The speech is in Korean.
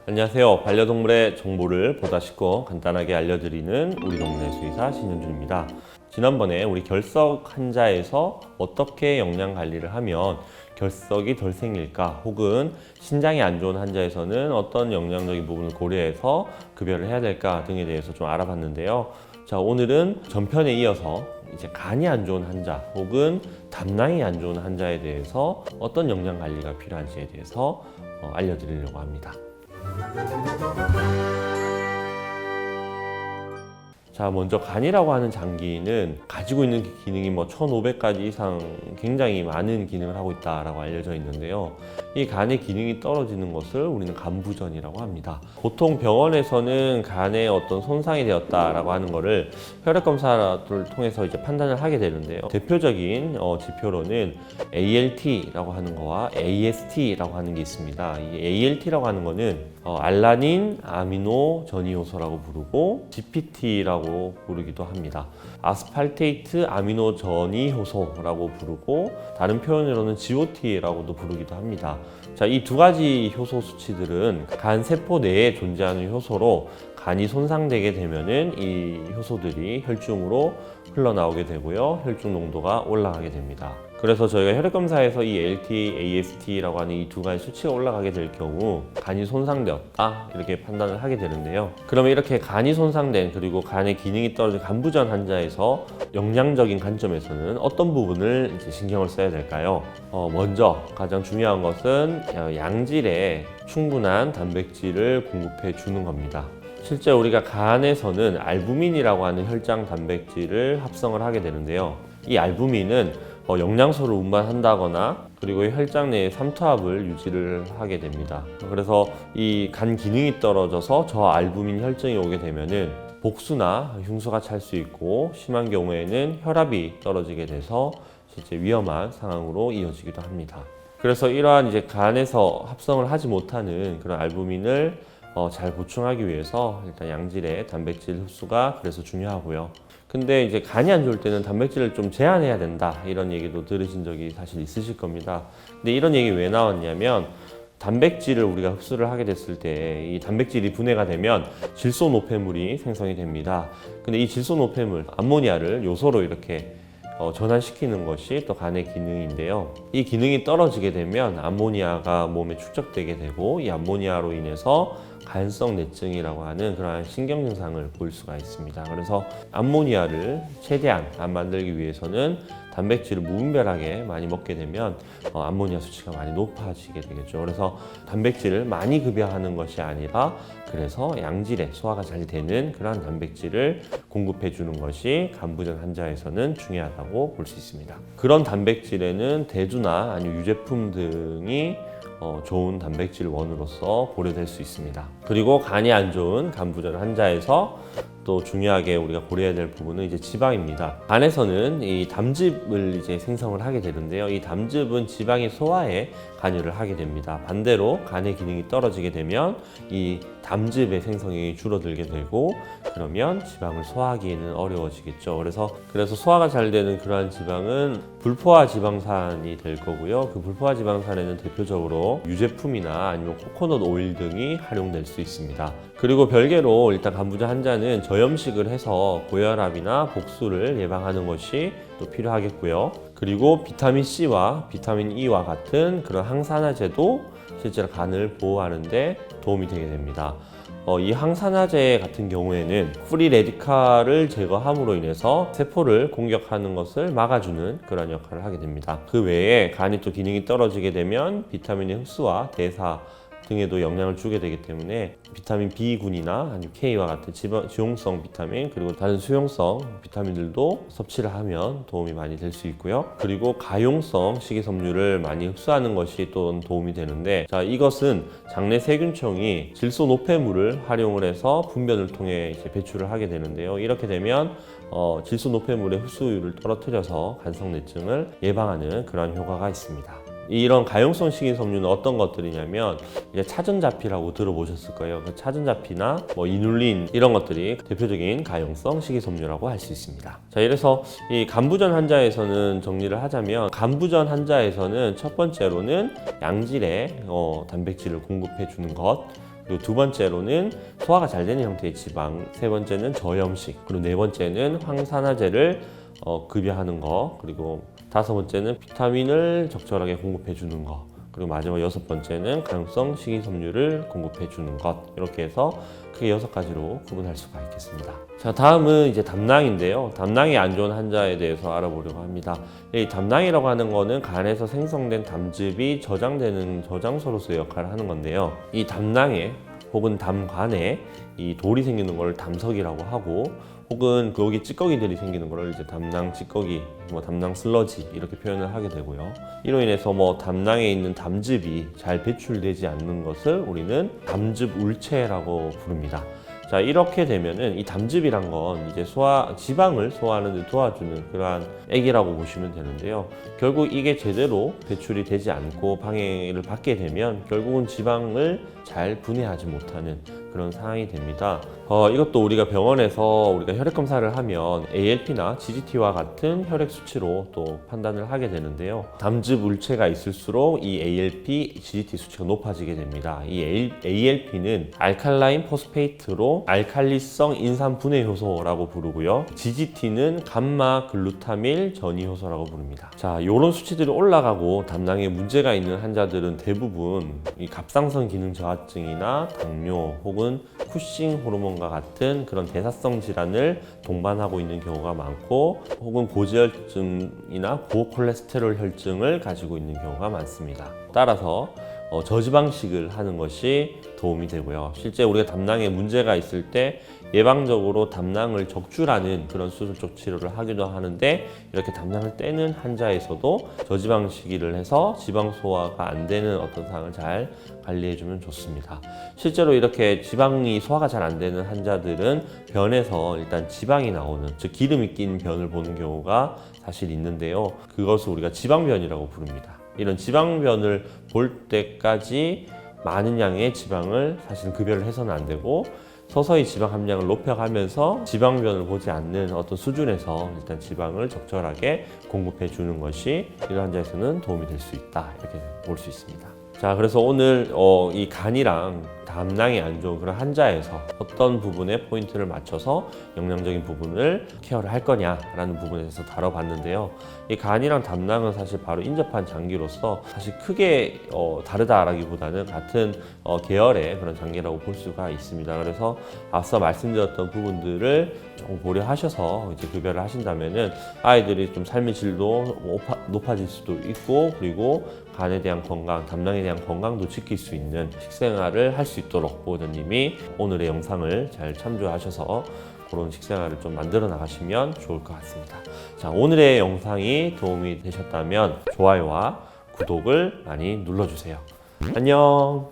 안녕하세요. 반려동물의 정보를 보다 쉽고 간단하게 알려드리는 우리 동네 수의사 신현준입니다. 지난번에 우리 결석 환자에서 어떻게 영양 관리를 하면 결석이 덜 생길까, 혹은 신장이 안 좋은 환자에서는 어떤 영양적인 부분을 고려해서 급여를 해야 될까 등에 대해서 좀 알아봤는데요. 자, 오늘은 전편에 이어서 이제 간이 안 좋은 환자 혹은 담낭이 안 좋은 환자에 대해서 어떤 영양 관리가 필요한지에 대해서 알려드리려고 합니다. 자, 먼저 간이라고 하는 장기는 가지고 있는 기능이 1500가지 이상 굉장히 많은 기능을 하고 있다라고 알려져 있는데요. 이 간의 기능이 떨어지는 것을 우리는 간부전이라고 합니다. 보통 병원에서는 간에 어떤 손상이 되었다라고 하는 것을 혈액 검사를 통해서 이제 판단을 하게 되는데요. 대표적인 지표로는 ALT라고 하는 거와 AST라고 하는 게 있습니다. 이 ALT라고 하는 거는 알라닌 아미노 전이효소라고 부르고 GPT라고 부르기도 합니다. 아스팔테이트 아미노 전이효소라고 부르고 다른 표현으로는 GOT라고도 부르기도 합니다. 자, 이 두 가지 효소 수치들은 간 세포 내에 존재하는 효소로 간이 손상되게 되면은 이 효소들이 혈중으로 흘러나오게 되고요. 혈중 농도가 올라가게 됩니다. 그래서 저희가 혈액 검사에서 이 ALT, AST라고 하는 이 두 가지 수치가 올라가게 될 경우 간이 손상되었다 이렇게 판단을 하게 되는데요. 그러면 이렇게 간이 손상된, 그리고 간의 기능이 떨어진 간부전 환자에서 영양적인 관점에서는 어떤 부분을 이제 신경을 써야 될까요? 먼저 가장 중요한 것은 양질의 충분한 단백질을 공급해 주는 겁니다. 실제 우리가 간에서는 알부민이라고 하는 혈장 단백질을 합성을 하게 되는데요. 이 알부민은 영양소를 운반한다거나 그리고 혈장 내에 삼투압을 유지를 하게 됩니다. 그래서 이 간 기능이 떨어져서 저 알부민 혈증이 오게 되면은 복수나 흉수가 찰 수 있고, 심한 경우에는 혈압이 떨어지게 돼서 실제 위험한 상황으로 이어지기도 합니다. 그래서 이러한 이제 간에서 합성을 하지 못하는 그런 알부민을 잘 보충하기 위해서 일단 양질의 단백질 흡수가 그래서 중요하고요. 근데 이제 간이 안 좋을 때는 단백질을 좀 제한해야 된다 이런 얘기도 들으신 적이 사실 있으실 겁니다. 근데 이런 얘기 왜 나왔냐면, 단백질을 우리가 흡수를 하게 됐을 때 이 단백질이 분해가 되면 질소 노폐물이 생성이 됩니다. 근데 이 질소 노폐물, 암모니아를 요소로 이렇게 전환시키는 것이 또 간의 기능인데요. 이 기능이 떨어지게 되면 암모니아가 몸에 축적되게 되고, 이 암모니아로 인해서 간성 내증이라고 하는 그러한 신경 증상을 보일 수가 있습니다. 그래서 암모니아를 최대한 안 만들기 위해서는 단백질을 무분별하게 많이 먹게 되면 암모니아 수치가 많이 높아지게 되겠죠. 그래서 단백질을 많이 급여하는 것이 아니라, 그래서 양질의 소화가 잘 되는 그러한 단백질을 공급해 주는 것이 간부전 환자에서는 중요하다고 볼 수 있습니다. 그런 단백질에는 대두나 아니면 유제품 등이 좋은 단백질 원으로서 고려될 수 있습니다. 그리고 간이 안 좋은 간부전 환자에서 또 중요하게 우리가 고려해야 될 부분은 이제 지방입니다. 간에서는 이 담즙을 이제 생성을 하게 되는데요. 이 담즙은 지방의 소화에 관여를 하게 됩니다. 반대로 간의 기능이 떨어지게 되면 이 담즙의 생성이 줄어들게 되고, 그러면 지방을 소화하기에는 어려워지겠죠. 그래서 소화가 잘 되는 그러한 지방은 불포화 지방산이 될 거고요. 그 불포화 지방산에는 대표적으로 유제품이나 아니면 코코넛 오일 등이 활용될 수 있습니다. 그리고 별개로 일단 간부전 환자는 저염식을 해서 고혈압이나 복수를 예방하는 것이 또 필요하겠고요. 그리고 비타민 C와 비타민 E와 같은 그런 항산화제도 실제로 간을 보호하는 데 도움이 되게 됩니다. 이 항산화제 같은 경우에는 프리 레디칼을 제거함으로 인해서 세포를 공격하는 것을 막아주는 그런 역할을 하게 됩니다. 그 외에 간이 또 기능이 떨어지게 되면 비타민의 흡수와 대사 등에도 영향을 주게 되기 때문에 비타민 B군이나 아니면 K와 같은 지용성 비타민, 그리고 다른 수용성 비타민들도 섭취를 하면 도움이 많이 될 수 있고요. 그리고 가용성 식이섬유를 많이 흡수하는 것이 또 도움이 되는데, 자, 이것은 장내 세균총이 질소 노폐물을 활용을 해서 분변을 통해 이제 배출을 하게 되는데요. 이렇게 되면 질소 노폐물의 흡수율을 떨어뜨려서 간성내증을 예방하는 그런 효과가 있습니다. 이런 가용성 식이섬유는 어떤 것들이냐면, 이제 차전자피라고 들어보셨을 거예요. 그 차전자피나 이눌린 이런 것들이 대표적인 가용성 식이섬유라고 할 수 있습니다. 자, 이래서 이 간부전 환자에서는 정리를 하자면, 간부전 환자에서는 첫 번째로는 양질의 단백질을 공급해 주는 것, 그리고 두 번째로는 소화가 잘 되는 형태의 지방, 세 번째는 저염식, 그리고 네 번째는 황산화제를 급여하는 거, 그리고 다섯 번째는 비타민을 적절하게 공급해 주는 거, 그리고 마지막 여섯 번째는 가용성 식이섬유를 공급해 주는 것. 이렇게 해서 크게 6가지로 구분할 수가 있겠습니다. 자, 다음은 이제 담낭인데요. 담낭이 안 좋은 환자에 대해서 알아보려고 합니다. 이 담낭이라고 하는 거는 간에서 생성된 담즙이 저장되는 저장소로서의 역할을 하는 건데요. 이 담낭에 혹은 담관에 이 돌이 생기는 걸 담석이라고 하고, 혹은 거기 찌꺼기들이 생기는 거를 이제 담낭 찌꺼기, 담낭 슬러지 이렇게 표현을 하게 되고요. 이로 인해서 담낭에 있는 담즙이 잘 배출되지 않는 것을 우리는 담즙 울체라고 부릅니다. 자, 이렇게 되면은 이 담즙이란 건 이제 지방을 소화하는 데 도와주는 그러한 액이라고 보시면 되는데요. 결국 이게 제대로 배출이 되지 않고 방해를 받게 되면 결국은 지방을 잘 분해하지 못하는 그런 상황이 됩니다. 이것도 우리가 병원에서 우리가 혈액 검사를 하면 ALP나 GGT와 같은 혈액 수치로 또 판단을 하게 되는데요. 담즙 울체가 있을수록 이 ALP, GGT 수치가 높아지게 됩니다. 이 ALP는 알칼라인 포스페이트로 알칼리성 인산 분해 효소라고 부르고요. GGT는 감마 글루타밀 전이 효소라고 부릅니다. 자, 이런 수치들이 올라가고 담낭에 문제가 있는 환자들은 대부분 이 갑상선 기능 저하증이나 당뇨 혹은 쿠싱 호르몬과 같은 그런 대사성 질환을 동반하고 있는 경우가 많고, 혹은 고지혈증이나 고콜레스테롤 혈증을 가지고 있는 경우가 많습니다. 따라서 저지방식을 하는 것이 도움이 되고요. 실제 우리가 담낭에 문제가 있을 때 예방적으로 담낭을 적출하는 그런 수술적 치료를 하기도 하는데, 이렇게 담낭을 떼는 환자에서도 저지방식이를 해서 지방 소화가 안 되는 어떤 상황을 잘 관리해주면 좋습니다. 실제로 이렇게 지방이 소화가 잘 안 되는 환자들은 변에서 일단 지방이 나오는, 즉 기름이 낀 변을 보는 경우가 사실 있는데요. 그것을 우리가 지방변이라고 부릅니다. 이런 지방변을 볼 때까지 많은 양의 지방을 사실 급여를 해서는 안 되고, 서서히 지방 함량을 높여가면서 지방변을 보지 않는 어떤 수준에서 일단 지방을 적절하게 공급해 주는 것이 이런 환자에서는 도움이 될 수 있다, 이렇게 볼 수 있습니다. 자, 그래서 오늘 이 간이랑 담낭이 안 좋은 그런 환자에서 어떤 부분에 포인트를 맞춰서 영양적인 부분을 케어를 할 거냐라는 부분에서 다뤄봤는데요. 이 간이랑 담낭은 사실 바로 인접한 장기로서 사실 크게 다르다라기보다는 같은 계열의 그런 장기라고 볼 수가 있습니다. 그래서 앞서 말씀드렸던 부분들을 조금 고려하셔서 이제 급여를 하신다면은 아이들이 좀 삶의 질도 높아질 수도 있고, 그리고 간에 대한 건강, 담낭에 대한 건강도 지킬 수 있는 식생활을 할 수 있도록 보호자님이 오늘의 영상을 잘 참조하셔서 그런 식생활을 좀 만들어 나가시면 좋을 것 같습니다. 자, 오늘의 영상이 도움이 되셨다면 좋아요와 구독을 많이 눌러주세요. 안녕.